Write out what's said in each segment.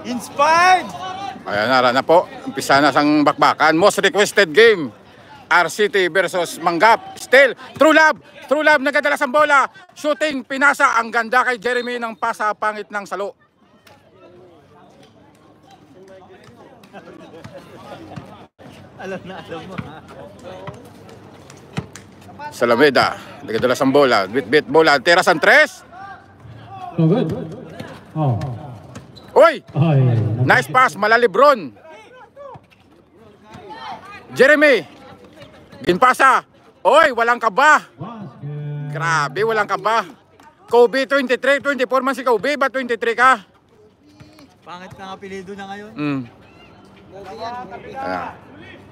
Inspired! Ayan, nara na po. Umpisa na sang bakbakan. Most requested game. RCT versus Manggap. Still, True Love. True Love nagdadala sa bola. Shooting, pinasa. Ang ganda kay Jeremy ng pasa pangit ng salo. Alam mo. Salameda. Nagdadala sa bola. Bit bola. Teras ang tres. Oh, good. Oh. Uy! Nice pass. Malalibron. Jeremy. Ginpasa. Oy, walang kaba. Grabe, walang kaba. Kobe 23, 24 man si Kobe. Ba 23 ka? Pangit na apelido na ngayon.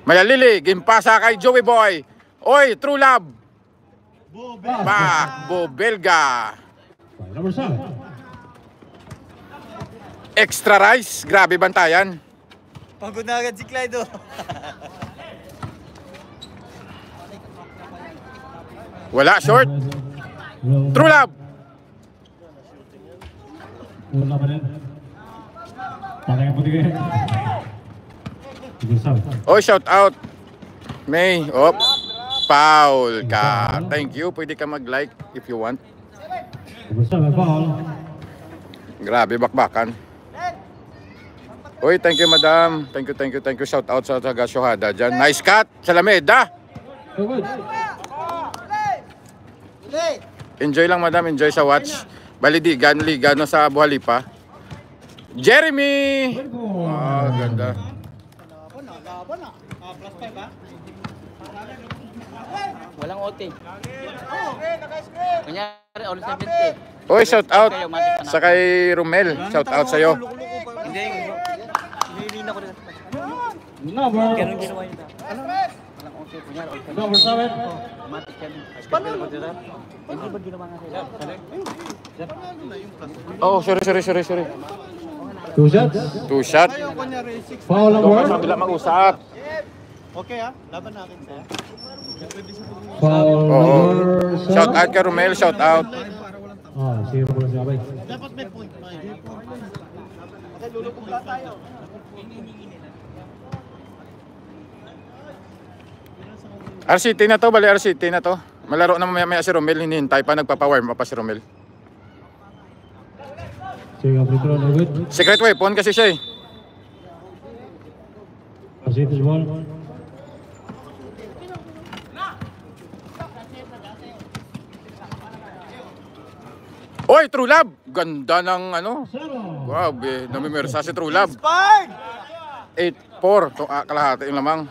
Mayalili, ginpasa kay Joey Boy. Oy, True Love. Back, Bobelga. Number 7. Extra rice. Grabe bantayan. Pagod na agad si Clyde. Wala, short. True Love. Wala pa rin. Patay ang puti. Oy, shout out. May, op. Foul ka. Thank you. Pwede ka mag-like if you want. Number 7, foul. Grabe, bakbakan. Oy, thank you, madam. Thank you. Shout out sa taga-Shohada dyan. Nice cut. Salameda. Oh, good. Enjoy lang, madam. Enjoy sa watch. Balidigan, liga no sa buhali pa. Jeremy! Ah, ganda. Walang OT. Kunyari, all 70. Oy, shout out sa kay Romel. Shout out sa'yo. Hindi, hindi na ko rin. Number. Ganun ginawa yun. Walang OT. Kunyari, all 70. Number 7. Matik yan. Hindi ba ginawa nga sila? Oh, sorry. Two shots. Two shot. Foul Doon number. ka kabila mag-usap. Okay laban natin sa'yo. Foul Oo. number 7. Shout out kay Romel. Shout out. Ah, zero pala si Abay. Dapat may point pa. Okay, lulubog lang tayo. RCT na to. Bali RCT na to. Malaro na mamaya si Romel. Hinihintay pa. Nagpapawarm pa si Romel. Sige, free throw, no good. Secret weapon kasi siya eh. Percentage ball. Oy, True Love. Ganda ng ano. Zero. Wow, namimiwersa si True Love. Inspired! 8-4. Kalahati yung lamang.